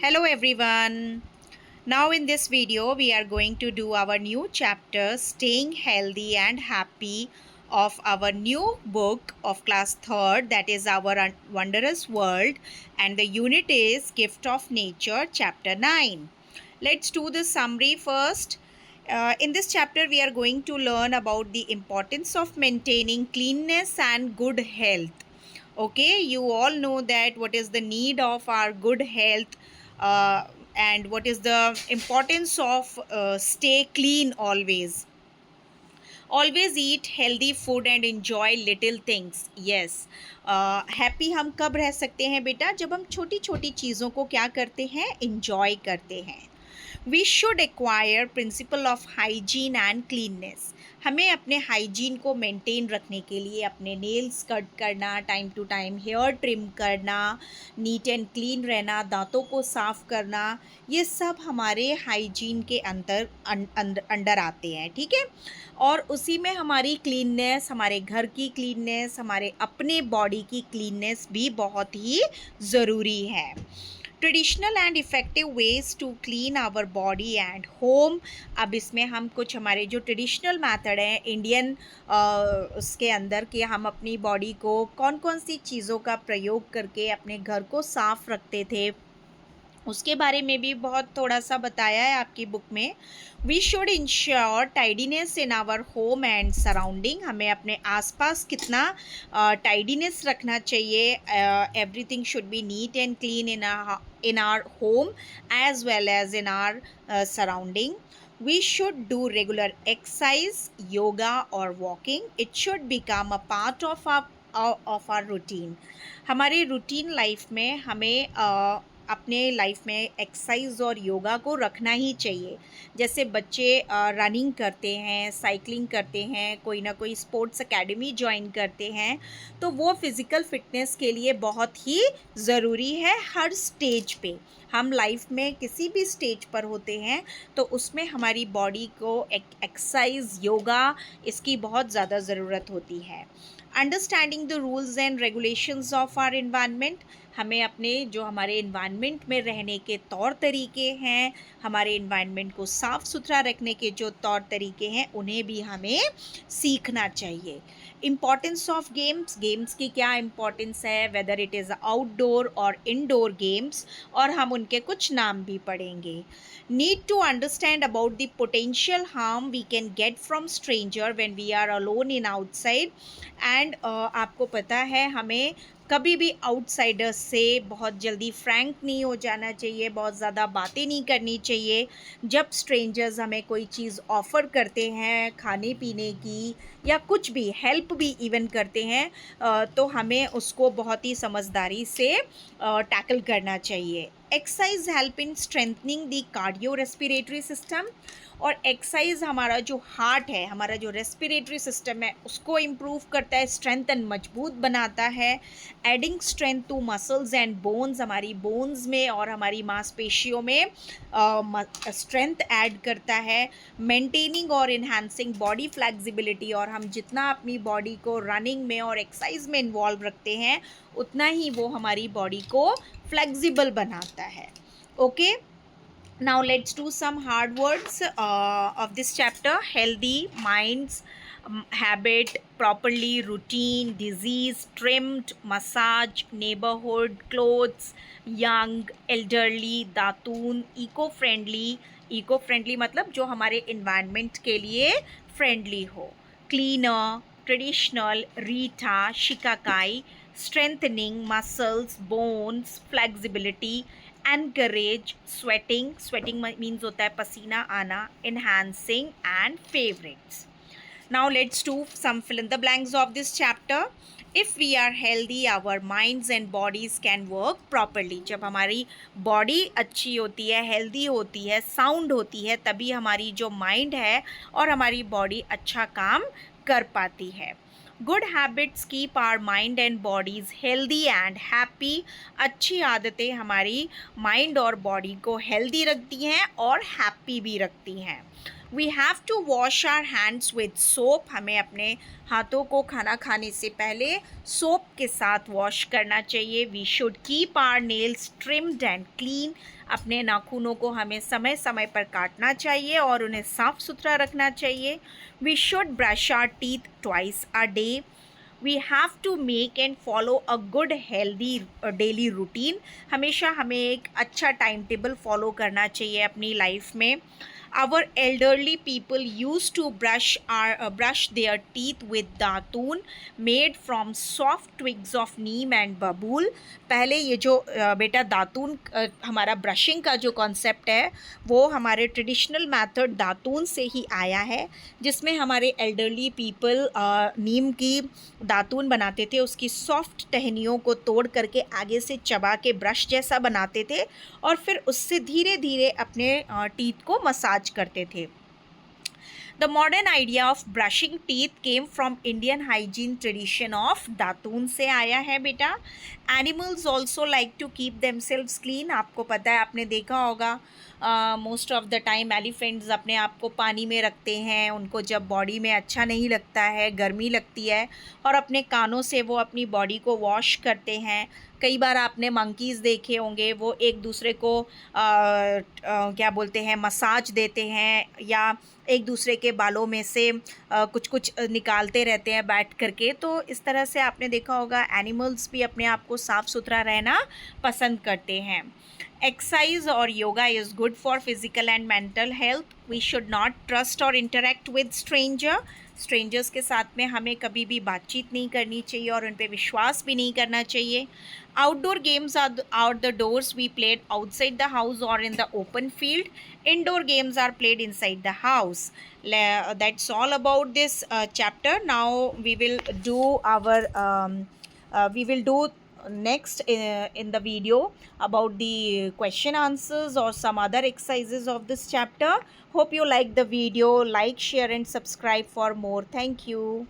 Hello everyone. Now in this video we are going to do our new chapter Staying Healthy and Happy of our new book of class 3rd, that is our Wondrous World, and the unit is Gift of Nature chapter 9. Let's do the summary first. In this chapter we are going to learn about the importance of maintaining cleanness and good health. Okay, you all know that what is the need of our good health, uh, and what is the importance of stay clean always eat healthy food and enjoy little things. Yes, happy हम कब रह सकते हैं बेटा? जब हम छोटी छोटी चीज़ों को क्या करते हैं, enjoy करते हैं. We should acquire principle of hygiene and cleanness. हमें अपने हाइजीन को मेंटेन रखने के लिए अपने नेल्स कट करना, time to time hair trim करना, नीट एंड क्लीन रहना, दांतों को साफ करना, ये सब हमारे हाइजीन के अंडर आते हैं. ठीक है, और उसी में हमारी क्लीननेस, हमारे घर की क्लीननेस, हमारे अपने बॉडी की क्लीननेस भी बहुत ही ज़रूरी है. Traditional and effective ways to clean our body and home. अब इसमें हम कुछ हमारे जो ट्रेडिशनल मेथड हैं इंडियन, उसके अंदर कि हम अपनी बॉडी को कौन कौन सी चीज़ों का प्रयोग करके अपने घर को साफ़ रखते थे, उसके बारे में भी बहुत थोड़ा सा बताया है आपकी बुक में. We should ensure tidiness in our home and surrounding. हमें अपने आसपास कितना टाइडीनेस रखना चाहिए. Everything should be neat and clean in our home as well as in our surrounding. We should do regular exercise, yoga or walking. It should become a part of our routine. हमारे routine life में हमें अपने life में exercise और योगा को रखना ही चाहिए. जैसे बच्चे रनिंग करते हैं, साइकिलिंग करते हैं, कोई ना कोई स्पोर्ट्स एकेडमी ज्वाइन करते हैं, तो वो फिज़िकल फिटनेस के लिए बहुत ही ज़रूरी है. हर स्टेज पे हम लाइफ में किसी भी स्टेज पर होते हैं तो उसमें हमारी बॉडी को एक्सरसाइज, योगा, इसकी बहुत ज़्यादा ज़रूरत होती है. Understanding the rules and regulations of our environment. हमें अपने जो हमारे इन्वायरमेंट में रहने के तौर तरीके हैं, हमारे इन्वायरमेंट को साफ़ सुथरा रखने के जो तौर तरीके हैं, उन्हें भी हमें सीखना चाहिए. Importance of games. गेम्स की क्या इम्पॉर्टेंस है, वेदर इट इज़ आउटडोर और इनडोर गेम्स, और हम उनके कुछ नाम भी पढ़ेंगे. Need to understand about the potential harm we can get from stranger when we are alone in outside. And आपको पता है हमें कभी भी आउटसाइडर्स से बहुत जल्दी फ्रैंक नहीं हो जाना चाहिए, बहुत ज़्यादा बातें नहीं करनी चाहिए. जब स्ट्रेंजर्स हमें कोई चीज़ ऑफ़र करते हैं खाने पीने की, या कुछ भी हेल्प भी इवन करते हैं, तो हमें उसको बहुत ही समझदारी से टैकल करना चाहिए. Exercise help in strengthening the cardio respiratory system. और एक्सरसाइज हमारा जो हार्ट है, हमारा जो रेस्पिरेटरी सिस्टम है, उसको इम्प्रूव करता है, स्ट्रेंथ एंड मजबूत बनाता है. Adding strength to muscles and bones. हमारी बोन्स में और हमारी मांसपेशियों में स्ट्रेंथ ऐड करता है. मेंटेनिंग और इन्हांसिंग बॉडी फ्लेक्सिबिलिटी. और हम जितना अपनी बॉडी को रनिंग में और एक्सरसाइज में इन्वॉल्व रखते हैं, उतना ही वो हमारी बॉडी को फ्लेक्सिबल बनाता है. Okay, now let's do some hard words of this chapter. Healthy minds, habit, properly, routine, disease, trimmed, massage, neighborhood, clothes, young, elderly, दातून, eco friendly. eco friendly मतलब जो हमारे environment के लिए friendly हो. cleaner, traditional, रीठा, shikakai, strengthening muscles, bones, flexibility, encourage, sweating. sweating means होता है पसीना आना. enhancing and favorites. Now let's do some fill in the blanks of this chapter. If we are healthy, our minds and bodies can work properly. जब हमारी body अच्छी होती है, healthy होती है, साउंड होती है, तभी हमारी जो माइंड है और हमारी बॉडी अच्छा काम कर पाती है. Good habits keep our mind and bodies healthy and happy. अच्छी आदतें हमारी माइंड और बॉडी को हेल्दी रखती हैं और हैप्पी भी रखती हैं. We have to wash our hands with soap, हमें अपने हाथों को खाना खाने से पहले सोप के साथ वॉश करना चाहिए. We should keep our nails trimmed and clean, अपने नाखूनों को हमें समय समय पर काटना चाहिए और उन्हें साफ सुथरा रखना चाहिए. We should brush our teeth twice a day. We have to make and follow a good healthy daily routine, हमेशा हमें एक अच्छा टाइम टेबल फॉलो करना चाहिए अपनी लाइफ में. Our elderly people used to brush their teeth with दातून made from soft twigs of neem and बबूल. पहले ये जो बेटा दातून हमारा ब्रशिंग का जो कॉन्सेप्ट है वो हमारे ट्रेडिशनल मेथड दातून से ही आया है, जिसमें हमारे एल्डरली पीपल नीम की दातून बनाते थे, उसकी सॉफ्ट टहनियों को तोड़ करके आगे से चबा के ब्रश जैसा बनाते थे और फिर उससे धीरे धीरे अपने टीथ को मसाज करते थे. The modern idea of brushing teeth came from Indian hygiene tradition of दातून से आया है बेटा. Animals also like to keep themselves clean, आपको पता है, आपने देखा होगा most of the time elephants अपने आप को पानी में रखते हैं, उनको जब बॉडी में अच्छा नहीं लगता है, गर्मी लगती है, और अपने कानों से वो अपनी बॉडी को वॉश करते हैं. कई बार आपने मंकीज़ देखे होंगे, वो एक दूसरे को क्या बोलते हैं, मसाज देते हैं या एक दूसरे के बालों में से कुछ कुछ निकालते रहते हैं बैठ करके. तो इस तरह से आपने देखा होगा एनिमल्स भी अपने आप को साफ़ सुथरा रहना पसंद करते हैं. एक्सरसाइज और yoga is good for physical and mental health. We should not trust और इंटरेक्ट विद स्ट्रेंजर्स के साथ में हमें कभी भी बातचीत नहीं करनी चाहिए और उन पर विश्वास भी नहीं करना चाहिए. Outdoor games are out the doors, we played outside the house और in the open field. Indoor games are played inside the house. That's all about this chapter. Now we will do next in the video about the question answers or some other exercises of this chapter. Hope you like the video. Like, share and subscribe for more. Thank you.